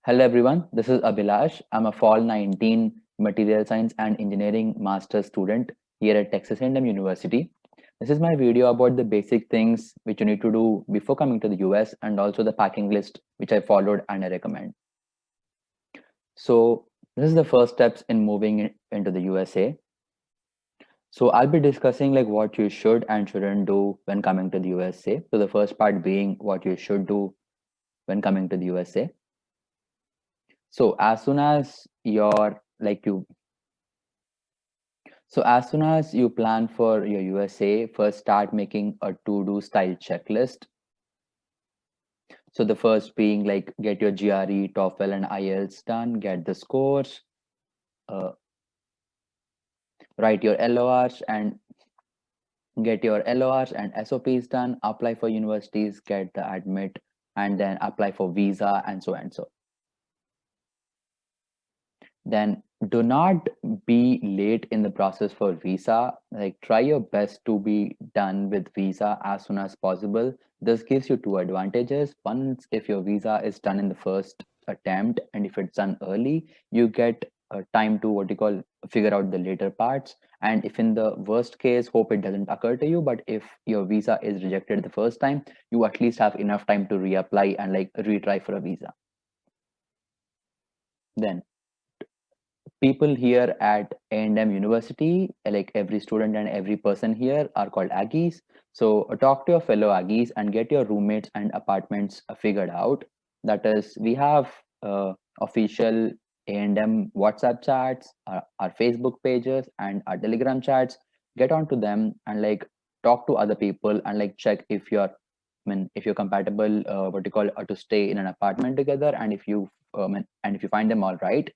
Hello everyone, this is Abhilash. I'm a Fall 19 Material Science and Engineering Master's student here at Texas A&M University. This is my video about the basic things which you need to do before coming to the US and also the packing list which I followed and I recommend. So this is the first steps in moving into the USA. So I'll be discussing like what you should and shouldn't do when coming to the USA. So the first part being what you should do when coming to the USA. So as soon as you're like you So as soon as you plan for your USA, first start making a to-do style checklist. So the first being like get your GRE, TOEFL, and IELTS done, get the scores, uh, write your LORs and get your LORs and SOPs done, apply for universities, get the admit, and then apply for visa and so and so. Then do not be late in the process for visa. Like try your best to be done with visa as soon as possible. This gives you two advantages. One, if your visa is done in the first attempt and if it's done early, you get time to what you call figure out the later parts. And if in the worst case, hope it doesn't occur to you, but if your visa is rejected the first time, you at least have enough time to reapply and like retry for a visa. Then people here at A&M University, like every student and every person here are called Aggies. So talk to your fellow Aggies and get your roommates and apartments figured out. That is, we have official A&M WhatsApp chats, our Facebook pages, and our Telegram chats. Get onto them and like talk to other people and like check if you're, if you're compatible, what you call, to stay in an apartment together, and if you, and if you find them all right,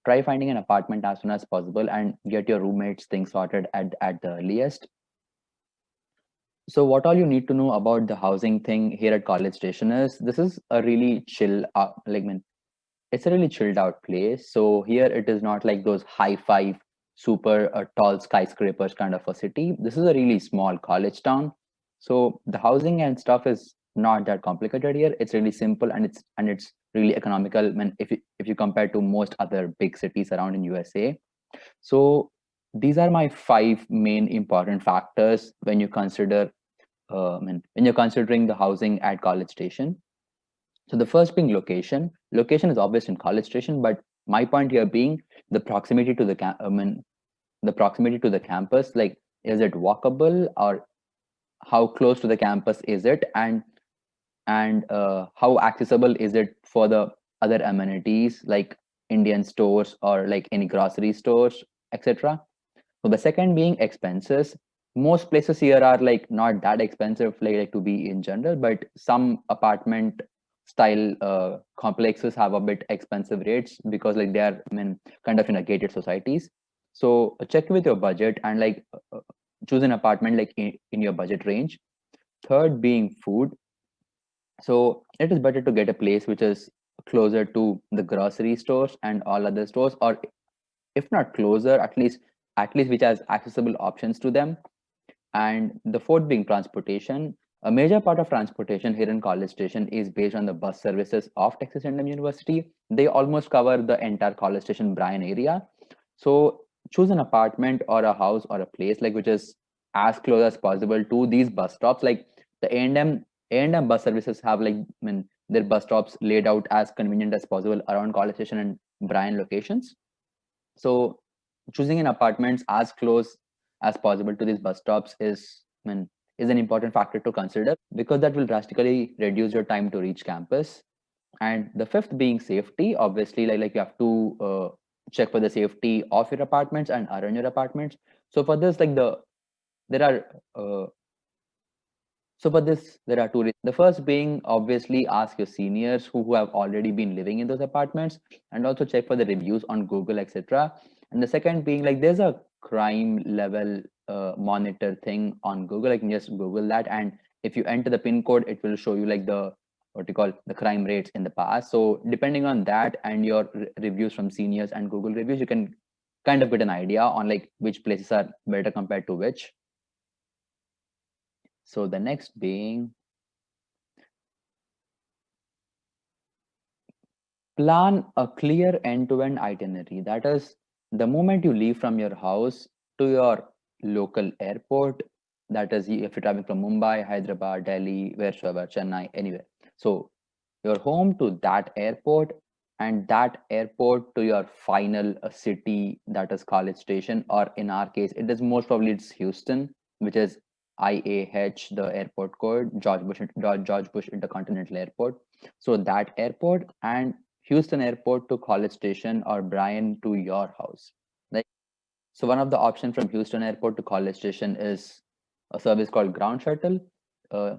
try finding an apartment as soon as possible and get your roommates things sorted at the earliest. So what all you need to know about the housing thing here at College Station is this is a really chill it's a really chilled out place. So here it is not like those high five super tall skyscrapers kind of a city. This is a really small college town. So the housing and stuff is not that complicated here. It's really simple and it's really economical when if you compare to most other big cities around in USA. So these are my five main important factors when you consider when you're considering the housing at College Station. So the first being location. Location is obvious in College Station, but my point here being the proximity to the proximity to the campus. Like, is it walkable or how close to the campus is it, and how accessible is it for the other amenities like Indian stores or like any grocery stores, etc. So the second being expenses. Most places here are like not that expensive, like to be in general, but some apartment style complexes have a bit expensive rates because like they are, kind of in a gated societies. So check with your budget and like choose an apartment like in your budget range. Third being food. So it is better to get a place which is closer to the grocery stores and all other stores, or if not closer, at least which has accessible options to them. And the fourth being transportation. A major part of transportation here in College Station is based on the bus services of Texas A&M University. They almost cover the entire College Station Bryan area. So choose an apartment or a house or a place like which is as close as possible to these bus stops. Like the A&M bus services have like their bus stops laid out as convenient as possible around College Station and Bryan locations. So choosing an apartment as close as possible to these bus stops is an important factor to consider because that will drastically reduce your time to reach campus. And the fifth being safety. Obviously, like you have to check for the safety of your apartments and around your apartments. So for this, like there are so for this, there are two reasons. The first being obviously ask your seniors who have already been living in those apartments and also check for the reviews on Google, etc. And the second being like there's a crime level monitor thing on Google. I can just Google that, and if you enter the pin code, it will show you like the what you call the crime rates in the past. So depending on that and your reviews from seniors and Google reviews, you can kind of get an idea on like which places are better compared to which. So the next being Plan a clear end-to-end itinerary. That is, the moment you leave from your house to your local airport, that is, if you're traveling from Mumbai, Hyderabad, Delhi, wherever, Chennai, anywhere. So your home to that airport, and that airport to your final city, that is College Station, or in our case it is most probably it's Houston, which is IAH, the airport code, George Bush Intercontinental Airport. So that airport, and Houston airport to College Station, or Brian to your house. Like, so one of the options from Houston airport to College Station is a service called ground shuttle. uh,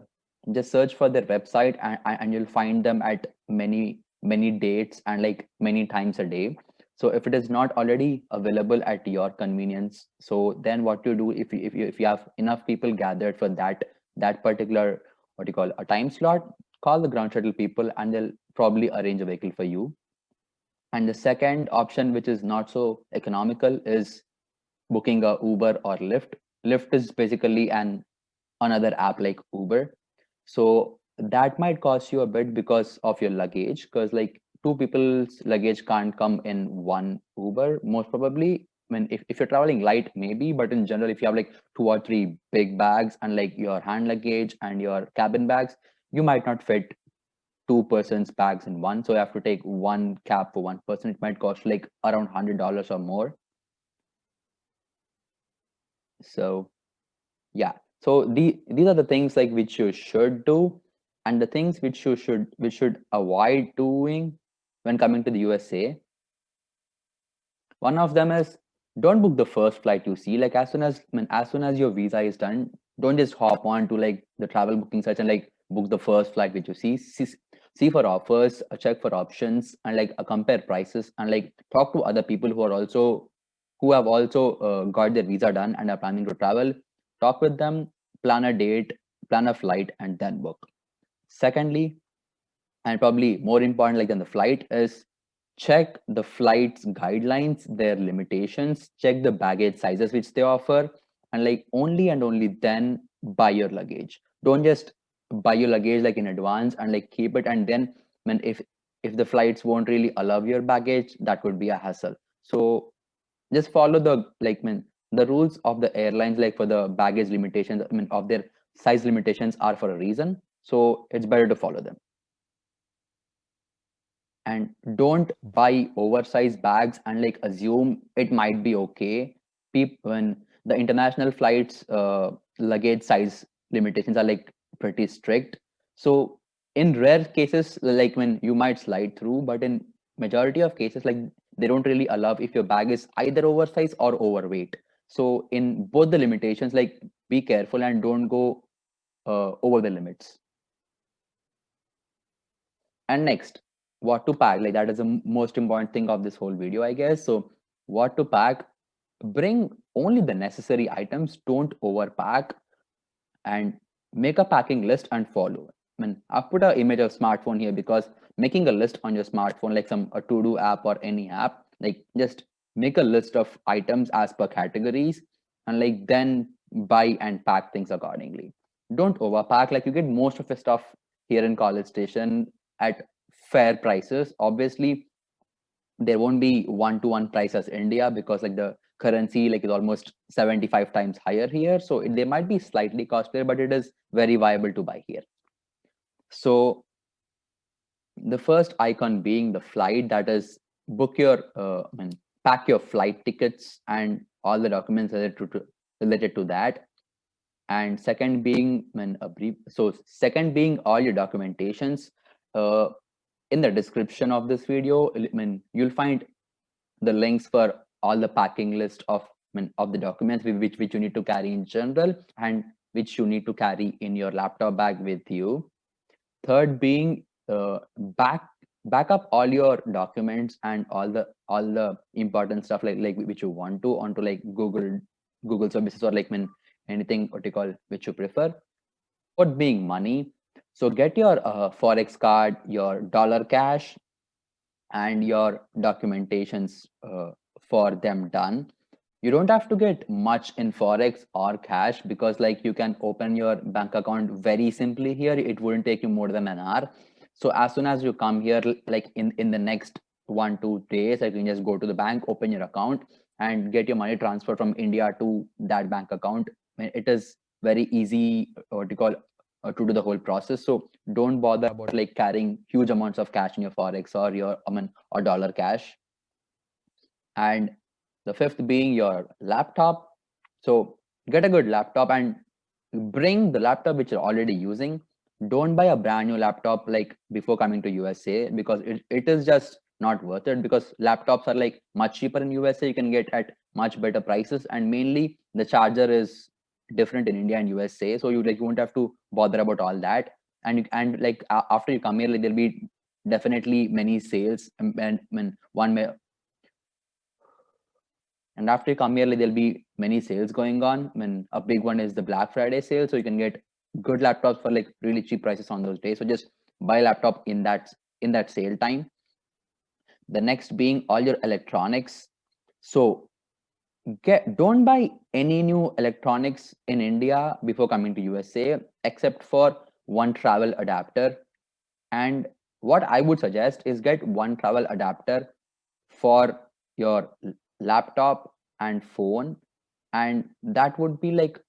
just search for their website, and you'll find them at many dates and like many times a day. So if it is not already available at your convenience, so then what you do, if you have enough people gathered for that particular, what you call, a time slot, call the ground shuttle people and they'll probably arrange a vehicle for you. And the second option, which is not so economical, is booking a Uber or Lyft. Lyft is basically another app like Uber. So that might cost you a bit because of your luggage, because like two people's luggage can't come in one Uber, most probably. I mean, if you're traveling light, maybe, but in general, if you have like two or three big bags and like your hand luggage and your cabin bags, you might not fit two persons bags in one. So you have to take one cab for one person. It might cost like around $100 or more. So yeah, so these are the things like which you should do, and the things which should avoid doing when coming to the USA. One of them is, don't book the first flight you see. Like as soon as, I mean, as soon as your visa is done, don't just hop on to like the travel booking site and like book the first flight which you see. See for offers, check for options, and like compare prices, and like talk to other people who have also got their visa done and are planning to travel. Talk with them, plan a date, plan a flight, and then book. Secondly, and probably more important like than the flight, is check the flight's guidelines, their limitations, check the baggage sizes which they offer, and like only and only then buy your luggage. Don't just buy your luggage like in advance and like keep it, and then when if the flights won't really allow your baggage, that would be a hassle. So just follow the like, I mean, the rules of the airlines, like for the baggage limitations, I mean, of their size limitations are for a reason, so it's better to follow them. And don't buy oversized bags and like assume it might be okay. People, when the international flights luggage size limitations are like pretty strict, so in rare cases like when you might slide through, but in majority of cases like they don't really allow if your bag is either oversized or overweight. So in both the limitations, like be careful and don't go over the limits. And next, what to pack, like that is the most important thing of this whole video, I guess. So what to pack, bring only the necessary items, don't overpack, and make a packing list and follow. I mean, I've put an image of smartphone here because making a list on your smartphone, like some a to-do app or any app, like just make a list of items as per categories, and like then buy and pack things accordingly. Don't overpack. Like you get most of the stuff here in College Station at fair prices. Obviously, there won't be one-to-one price as India, because like the currency like is almost 75 times higher here. So they might be slightly costlier, but it is very viable to buy here. So the first icon being the flight, that is, book your, I mean, pack your flight tickets and all the documents related to that. And second being, I mean, a brief. So second being all your documentations. Uh, in the description of this video, I mean, you'll find the links for all the packing list of, I mean, of the documents which you need to carry in general, and which you need to carry in your laptop bag with you. Third being, back up all your documents and all the important stuff like which you want to onto like Google services, or like, I mean, anything what you call which you prefer. Fourth being money. So get your forex card, your dollar cash, and your documentations for them done. You don't have to get much in forex or cash, because like you can open your bank account very simply here. It wouldn't take you more than an hour. So as soon as you come here, like in the next 1 2 days, like you can just go to the bank, open your account, and get your money transferred from India to that bank account. I mean, it is very easy, what you call, to do the whole process. So don't bother about like carrying huge amounts of cash in your forex or your, I mean, or dollar cash. And the fifth being your laptop. So get a good laptop and bring the laptop which you're already using. Don't buy a brand new laptop like before coming to USA, because it is just not worth it, because laptops are like much cheaper in USA. You can get at much better prices, and mainly the charger is different in India and USA. So you won't have to bother about all that. And like after you come here, like, there'll be definitely many sales, and one may, and after you come here, like, there'll be many sales going on. I mean, a big one is the Black Friday sale, so you can get good laptops for like really cheap prices on those days. So just buy a laptop in that sale time. The next being all your electronics. So don't buy any new electronics in India before coming to USA, except for one travel adapter. And what I would suggest is get one travel adapter for your laptop and phone, and that would be like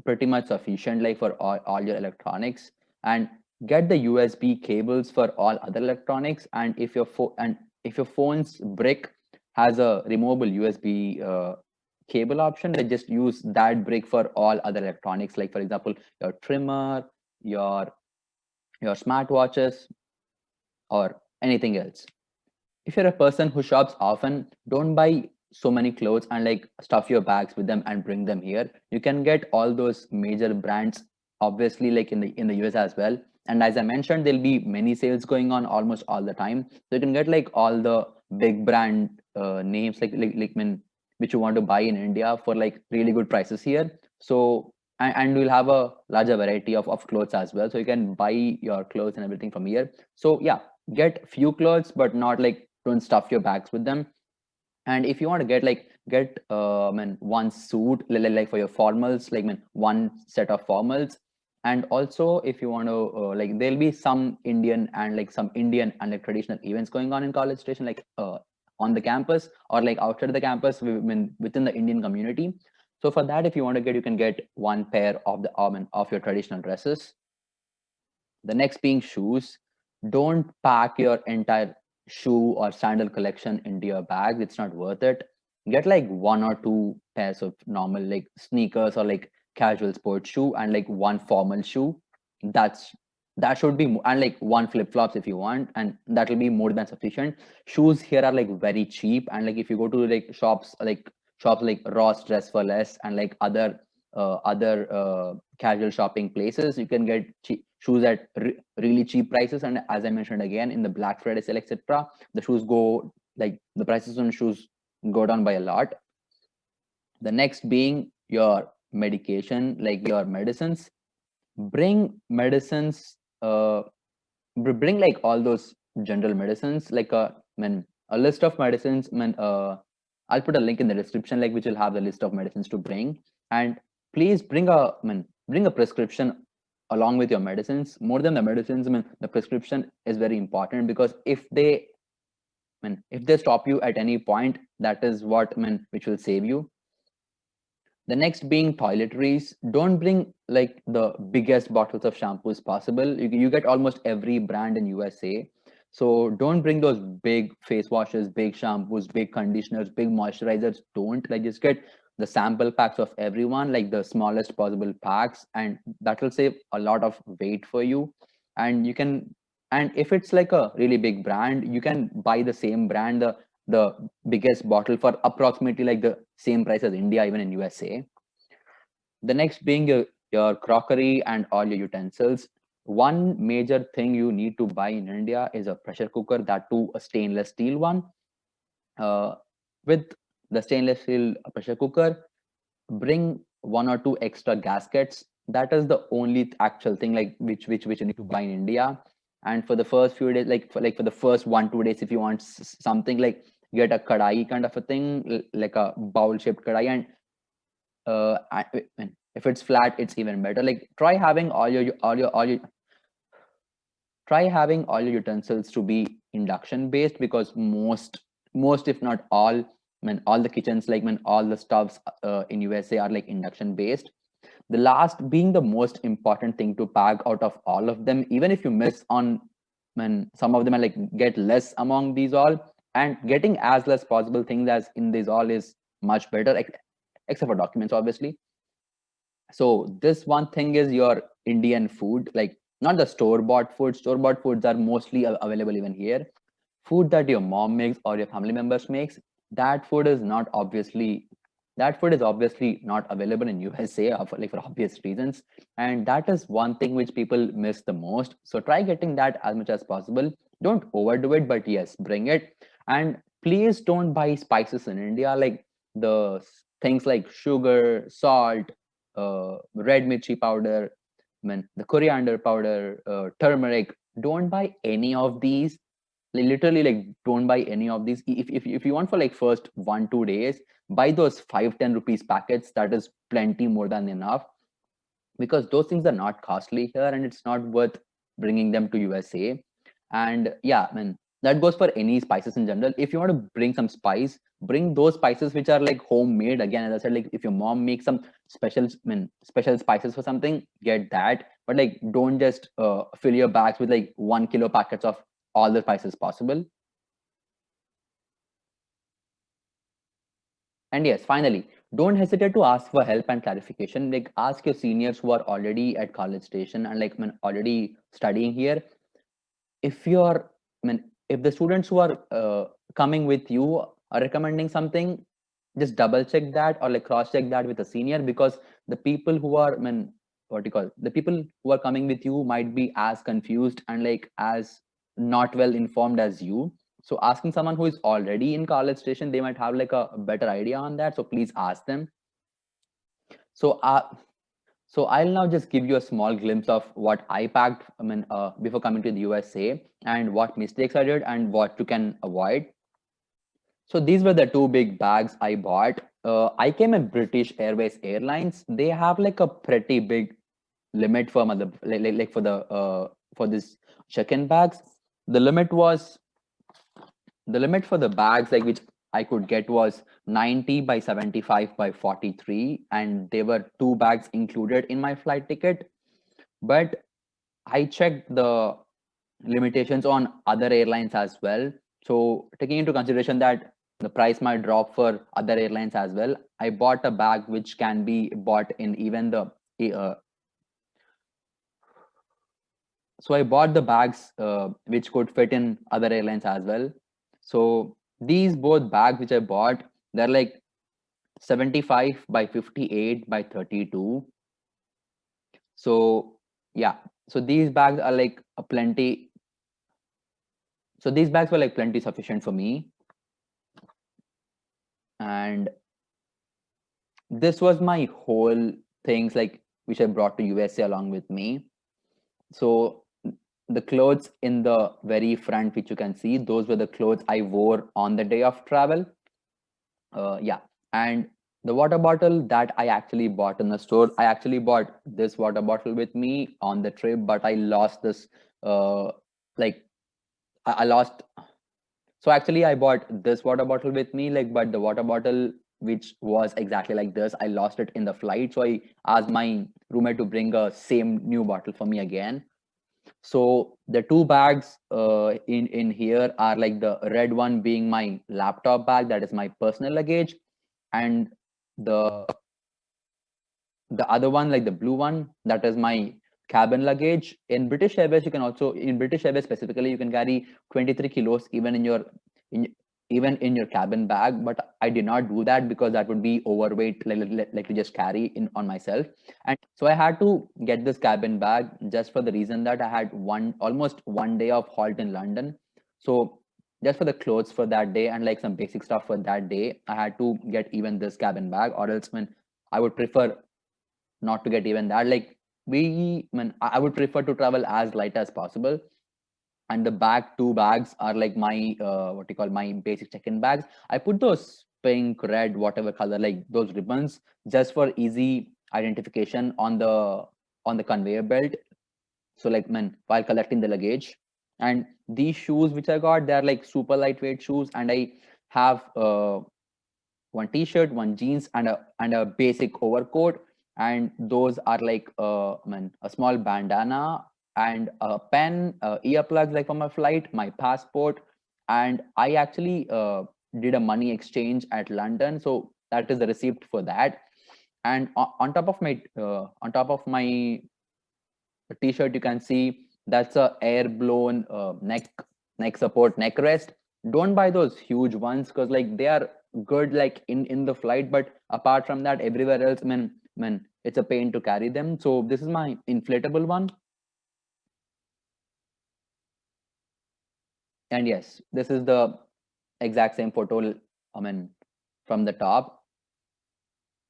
pretty much sufficient, like for all your electronics. And get the USB cables for all other electronics. And if your phone's brick has a removable USB cable option, then just use that brick for all other electronics, like for example your trimmer, your smartwatches, or anything else. If you're a person who shops often, don't buy so many clothes and like stuff your bags with them and bring them here. You can get all those major brands, obviously, like in the US as well. And as I mentioned, there'll be many sales going on almost all the time. So you can get like all the big brand names, which you want to buy in India for like really good prices here. So and we'll have a larger variety of clothes as well. So you can buy your clothes and everything from here. So yeah, get few clothes, but not like, don't stuff your bags with them. And if you want to get one suit, like for your formals, like one set of formals. And also if you want to like, there'll be some Indian and like traditional events going on in College Station, like on the campus or like outside the campus, within the Indian community. So for that, if you want to get, you can get one pair of the of your traditional dresses. The next being shoes. Don't pack your entire shoe or sandal collection into your bag. It's not worth it. Get like one or two pairs of normal like sneakers or like casual sports shoe, and like one formal shoe. That's that should be and like one flip flops if you want, and that will be more than sufficient. Shoes here are like very cheap, and like if you go to like shops like Ross Dress for Less and like other casual shopping places, you can get shoes at really cheap prices. And as I mentioned again, in the Black Friday sale, etc., the shoes go like the prices on shoes go down by a lot. The next being your medication, like your medicines. Bring medicines, bring like all those general medicines, like a list of medicines. I'll put a link in the description, like which will have the list of medicines to bring. And please bring a prescription along with your medicines. More than the medicines, the prescription is very important, because if they stop you at any point, that is what which will save you. The next being toiletries. Don't bring like the biggest bottles of shampoos possible. You get almost every brand in USA. So don't bring those big face washes, big shampoos, big conditioners, big moisturizers. Don't, like, just get the sample packs of everyone, like the smallest possible packs, and that will save a lot of weight for you. And you can, and if it's like a really big brand, you can buy the same brand, the biggest bottle, for approximately like the same price as India, even in USA. The next being your crockery and all your utensils. One major thing you need to buy in India is a pressure cooker, that too a stainless steel one. Uh, with the stainless steel pressure cooker, bring one or two extra gaskets. That is the only actual thing like which you need to buy in India. And for the first few days, like for the first 1 2 days, if you want something, like get a kadai kind of a thing, like a bowl shaped kadai. And if it's flat, it's even better. Like try having all your try having all your utensils to be induction based, because most if not all, all the kitchens, all the stoves in USA are like induction based. The last being the most important thing to pack out of all of them, even if you miss on when some of them are like get less among these all, and getting as less possible things as in these all is much better, except for documents obviously. So this one thing is your Indian food, like not the store bought food. Store bought foods are mostly available even here. Food that your mom makes or your family members makes, that food is not obviously, that food is obviously not available in USA, like for obvious reasons. And that is one thing which people miss the most. So try getting that as much as possible. Don't overdo it, but yes, bring it. And please don't buy spices in India, like the things like sugar, salt, red mirchi powder, the coriander powder, turmeric. Don't buy any of these. Literally, like, don't buy any of these. If you want for like first 1 2 days, buy those 5 10 rupees packets. That is plenty more than enough, because those things are not costly here, and it's not worth bringing them to USA. And yeah, I mean, that goes for any spices in general. If you want to bring some spice, bring those spices which are like homemade. Again, as I said, like if your mom makes some special, special spices for something, get that. But like, don't just fill your bags with like 1 kilo packets of all the spices possible. And yes, finally, don't hesitate to ask for help and clarification. Like, ask your seniors who are already at College Station and like already studying here. If you're, if the students who are coming with you are recommending something, just double check that or like cross check that with a senior, because the people who are, what do you call, the people who are coming with you might be as confused and like as not well informed as you. So asking someone who is already in College Station, they might have like a better idea on that. So please ask them. So so I'll now just give you a small glimpse of what I packed, before coming to the USA, and what mistakes I did and what you can avoid. So these were the two big bags I bought. I came in British Airways Airlines. They have like a pretty big limit for like for this check-in bags. The limit was the limit for the bags like which I could get was 90 by 75 by 43, and there were two bags included in my flight ticket. But I checked the limitations on other airlines as well. So taking into consideration that the price might drop for other airlines as well, I bought a bag which can be bought in even the uh, so I bought the bags which could fit in other airlines as well. So these both bags which I bought, they're like 75 by 58 by 32. So yeah, so these bags are like a plenty. So these bags were like plenty sufficient for me. And this was my whole things like which I brought to USA along with me. So the clothes in the very front, which you can see, those were the clothes I wore on the day of travel. Yeah, and the water bottle that I actually bought in the store, I actually bought this water bottle with me on the trip, but I lost this. Like I lost. So actually, I bought this water bottle with me, like, but the water bottle which was exactly like this, I lost it in the flight. So I asked my roommate to bring a same new bottle for me again. So the two bags in here are like the red one being my laptop bag, that is my personal luggage, and the the other one, like the blue one, that is my cabin luggage. In British Airways, you can also, in British Airways specifically, you can carry 23 kilos even in your in even in your cabin bag. But I did not do that because that would be overweight, like to just carry in on myself. And so I had to get this cabin bag just for the reason that I had almost 1 day of halt in London. So just for the clothes for that day and like some basic stuff for that day, I had to get even this cabin bag, or else when I would prefer not to get even that. Like I would prefer to travel as light as possible. And the two bags are like my what you call my basic check-in bags. I put those pink, red, whatever color, like those ribbons, just for easy identification on the conveyor belt. So like while collecting the luggage. And these shoes which I got, they're like super lightweight shoes, and I have one t-shirt, one jeans, and a basic overcoat. And those are like a small bandana and a pen, earplugs like for my flight, my passport. And I actually did a money exchange at London, so that is the receipt for that. And on top of my t-shirt, you can see that's a air blown neck support, neck rest. Don't buy those huge ones because like they are good like in the flight, but apart from that, everywhere else, man, it's a pain to carry them. So this is my inflatable one. And yes, this is the exact same photo, I mean, from the top.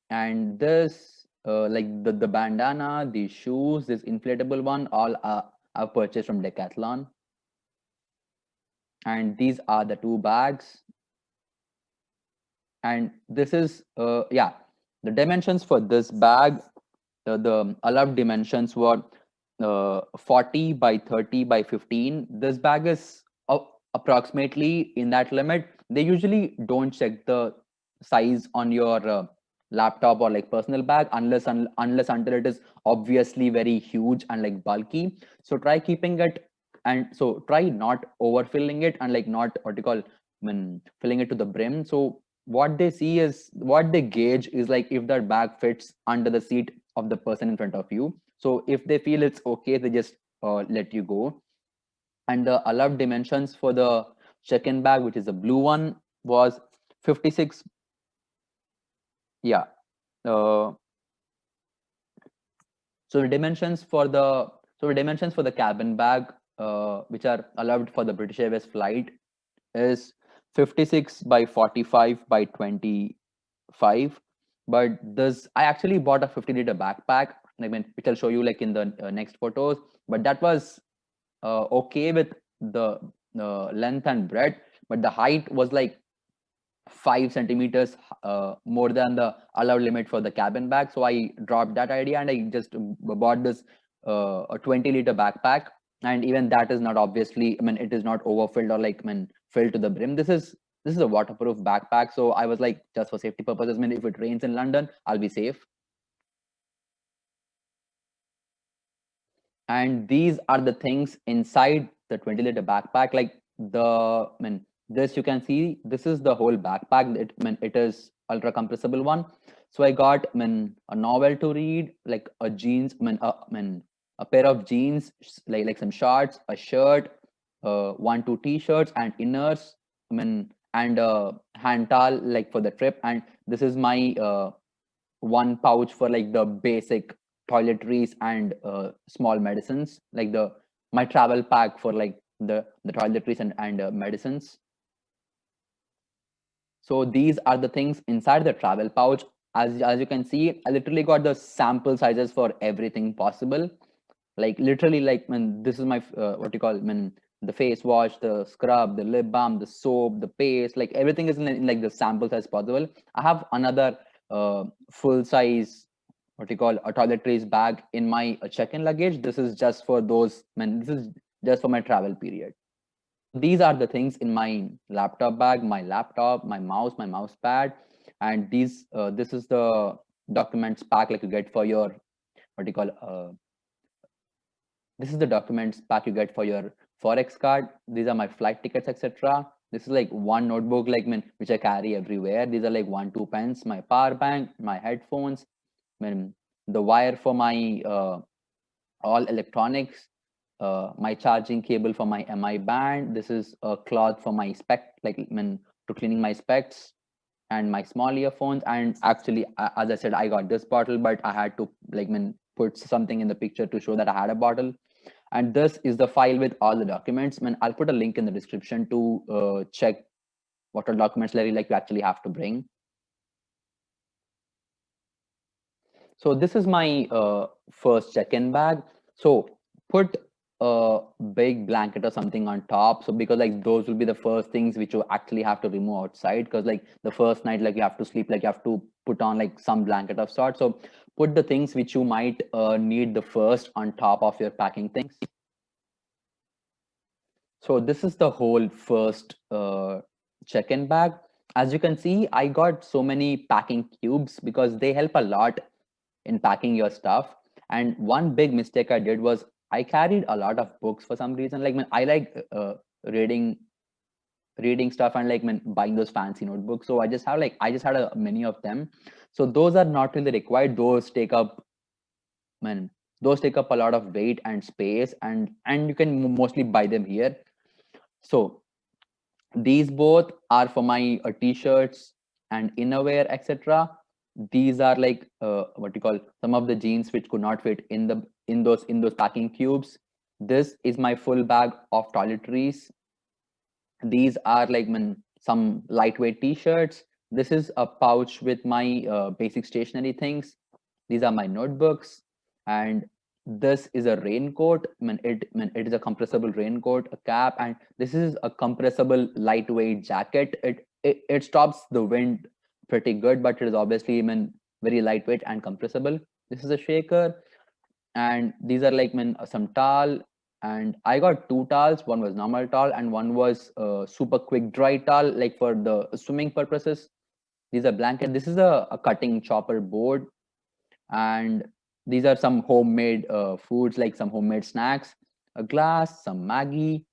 And this like the bandana, the shoes, this inflatable one, all I've purchased from Decathlon. And these are the two bags. And this is yeah, the dimensions for this bag, the allowed dimensions were 40 by 30 by 15. This bag is approximately in that limit. They usually don't check the size on your laptop or like personal bag unless until it is obviously very huge and like bulky. So try keeping it, and so try not overfilling it and like not what you call, I mean, filling it to the brim. So what they see is, what they gauge is like if that bag fits under the seat of the person in front of you. So if they feel it's okay, they just let you go. And the allowed dimensions for the check-in bag, which is the blue one, was 56. Yeah. uh, so the dimensions for the cabin bag, which are allowed for the British Airways flight, is 56 by 45 by 25. But this, I actually bought a 50-liter backpack, I mean, which I'll show you like in the next photos. But that was okay with the length and breadth, but the height was like 5 centimeters more than the allowed limit for the cabin bag. So I dropped that idea and I just bought this a 20-liter backpack. And even that is not, obviously, I mean, it is not overfilled or like, I mean, filled to the brim. This is a waterproof backpack. So I was like, just for safety purposes, I mean, if it rains in London, I'll be safe. And these are the things inside the 20-liter backpack, like I mean, this, you can see, this is the whole backpack. I mean, it is ultra compressible one. So I got, I mean, a novel to read, like a jeans, I mean, a pair of jeans, like some shorts, a shirt, one two t-shirts and inners, I mean, and a hand towel like for the trip. And this is my one pouch for like the basic toiletries and small medicines, like the my travel pack for like the toiletries and medicines. So these are the things inside the travel pouch. As you can see, I literally got the sample sizes for everything possible. Like literally, like when this is my what you call, when the face wash, the scrub, the lip balm, the soap, the paste, like everything is in like the sample size possible. I have another full size, what you call, a toiletries bag in my check-in luggage. This is just for those, man, this is just for my travel period. These are the things in my laptop bag, my laptop, my mouse pad. And these this is the documents pack like you get for your, what you call, this is the documents pack you get for your forex card. These are my flight tickets, etc. This is like one notebook, like, which I carry everywhere. These are like one two pens, my power bank, my headphones, the wire for my all electronics, my charging cable for my mi band. This is a cloth for my like, to cleaning my specs, and my small earphones. And actually, as I said, I got this bottle, but I had to like, put something in the picture to show that I had a bottle. And this is the file with all the documents. I'll put a link in the description to check what are documents like you actually have to bring. So this is my first check-in bag. So put a big blanket or something on top. So because like those will be the first things which you actually have to remove outside, because like the first night, like you have to sleep, like you have to put on like some blanket of sorts. So put the things which you might need the first on top of your packing things. So this is the whole first check-in bag. As you can see, I got so many packing cubes because they help a lot in packing your stuff. And one big mistake I did was I carried a lot of books for some reason. Like, man, I like reading stuff and like, man, buying those fancy notebooks. So I just had many of them. So those are not really required. Man, those take up a lot of weight and space, and you can mostly buy them here. So these both are for my t-shirts and innerwear, etc. These are like what you call some of the jeans which could not fit in those packing cubes. This is my full bag of toiletries. These are like some lightweight t-shirts. This is a pouch with my basic stationery things. These are my notebooks. And this is a raincoat. It is a compressible raincoat, a cap, and this is a compressible lightweight jacket. It stops the wind pretty good, but it is obviously very lightweight and compressible. This is a shaker, and these are like some towel. And I got two towels. One was normal towel and one was super quick dry towel, like for the swimming purposes. These are blanket. This is a cutting chopper board. And these are some homemade foods, like some homemade snacks, a glass, some Maggie.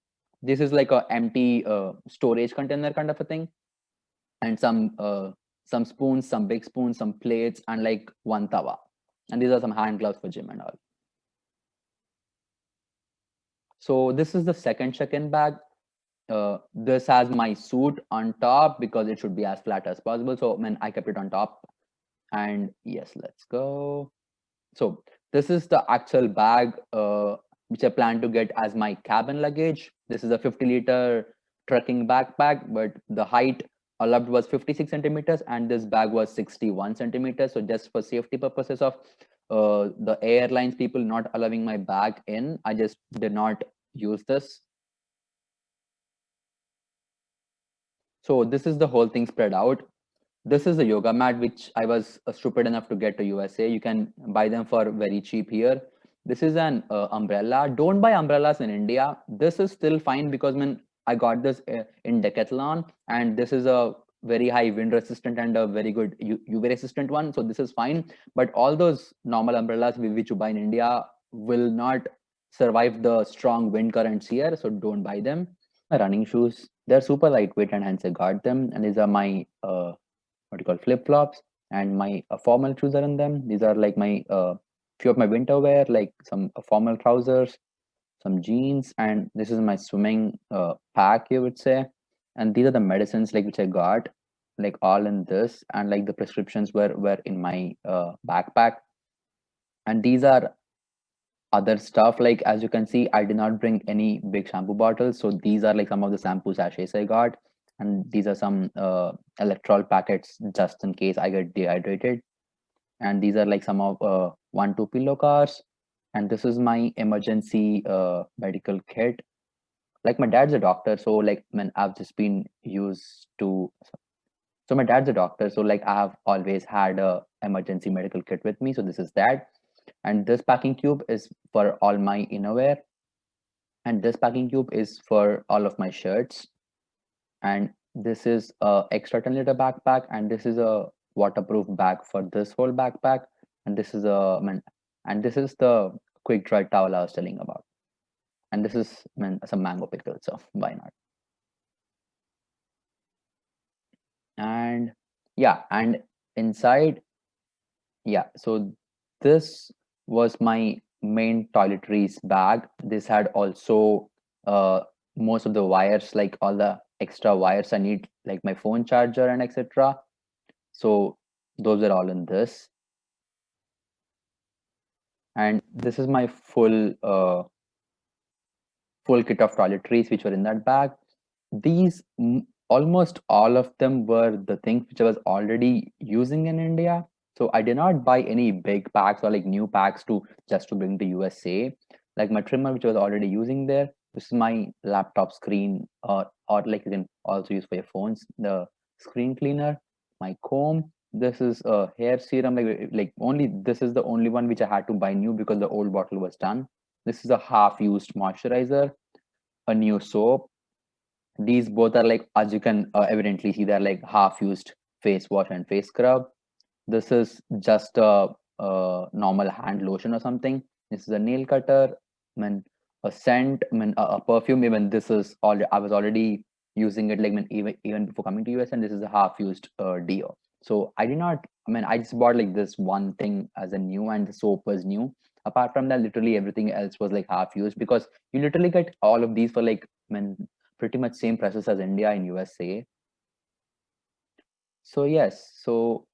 This is like a empty storage container kind of a thing. And some spoons, some big spoons, some plates, and like one tawa. And these are some hand gloves for gym and all. So this is the second check-in bag. This has my suit on top because it should be as flat as possible. So I kept it on top. And yes, let's go. So this is the actual bag which I plan to get as my cabin luggage. This is a 50-liter trekking backpack, but the height allowed was 56 centimeters and this bag was 61 centimeters. So just for safety purposes of the airlines people not allowing my bag in, I just did not use this. So this is the whole thing spread out. This is a yoga mat which I was stupid enough to get to USA. You can buy them for very cheap here. This is an umbrella. Don't buy umbrellas in India. This is still fine because I got this in Decathlon, and this is a very high wind resistant and a very good UV resistant one. So this is fine. But all those normal umbrellas which you buy in India will not survive the strong wind currents here. So don't buy them. My running shoes. They're super lightweight and hence I got them. And these are my what you call flip flops, and my formal shoes are in them. These are like my few of my winter wear, like some formal trousers, some jeans, and this is my swimming pack, you would say. And these are the medicines like which I got, like all in this, and like the prescriptions were in my backpack. And these are other stuff, like as you can see, I did not bring any big shampoo bottles, so these are like some of the shampoo sachets I got. And these are some electrol packets just in case I get dehydrated. And these are like some of 1 2 pillow cars. And this is my emergency medical kit. Like my dad's a doctor, so like I've just been used to. So my dad's a doctor, so like I have always had a emergency medical kit with me. So this is that. And this packing cube is for all my innerwear. And this packing cube is for all of my shirts. And this is a extra 10-liter backpack, and this is a waterproof bag for this whole backpack. And this is and this is the quick dry towel I was telling about. And this is some mango pickles, so why not? And yeah, and inside, yeah, so this was my main toiletries bag. This had also most of the wires, like all the extra wires I need, like my phone charger and etc. So those are all in this. And this is my full kit of toiletries which were in that bag. These almost all of them were the things which I was already using in India. So I did not buy any big packs or like new packs to just to bring to USA. Like my trimmer, which I was already using there. This is my laptop screen, or like you can also use for your phones. The screen cleaner, my comb. This is a hair serum. Like only this is the only one which I had to buy new because the old bottle was done. This is a half-used moisturizer. a new soap. These both are like, as you can evidently see, they're like half used face wash and face scrub. This is just a normal hand lotion or something. This is a nail cutter. I mean, a scent. I mean, a perfume. Even this is all. I was already using it like, I mean, even before coming to US, and this is a half used deo. So I did not. I mean, I just bought like this one thing as a new, and the soap was new. Apart from that, literally everything else was like half used, because you literally get all of these for like, I mean, pretty much same prices as India and USA. So yes, so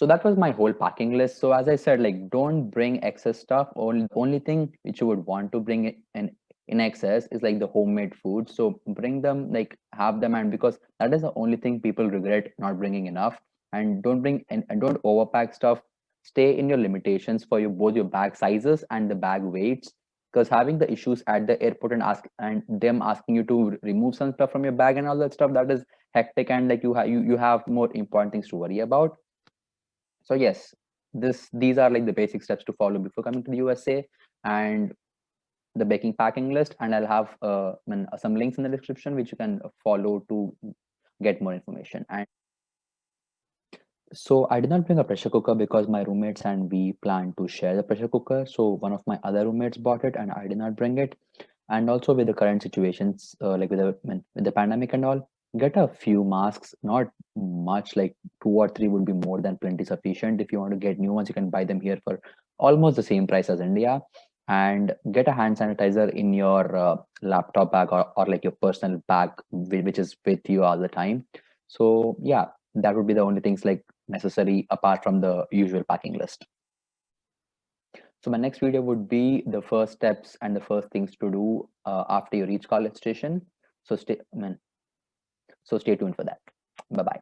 that was my whole packing list. So as I said, like, don't bring excess stuff. Only thing which you would want to bring in excess is like the homemade food. So bring them, like have them, and because that is the only thing people regret not bringing enough. And don't bring and don't overpack stuff. Stay in your limitations for your both your bag sizes and the bag weights. Because having the issues at the airport and them asking you to remove some stuff from your bag and all that stuff, that is hectic, and like you have more important things to worry about. So yes, these are like the basic steps to follow before coming to the USA, and the baking packing list. And I'll have some links in the description which you can follow to get more information. And so I did not bring a pressure cooker because my roommates and we planned to share the pressure cooker. So one of my other roommates bought it, and I did not bring it. And also with the current situations, like with the pandemic and all, get a few masks, not much, like two or three would be more than plenty sufficient. If you want to get new ones, you can buy them here for almost the same price as India. And get a hand sanitizer in your laptop bag, or like your personal bag, which is with you all the time. So yeah, that would be the only things like necessary apart from the usual packing list. So my next video would be the first steps and the first things to do after you reach College Station. So stay tuned for that. Bye bye.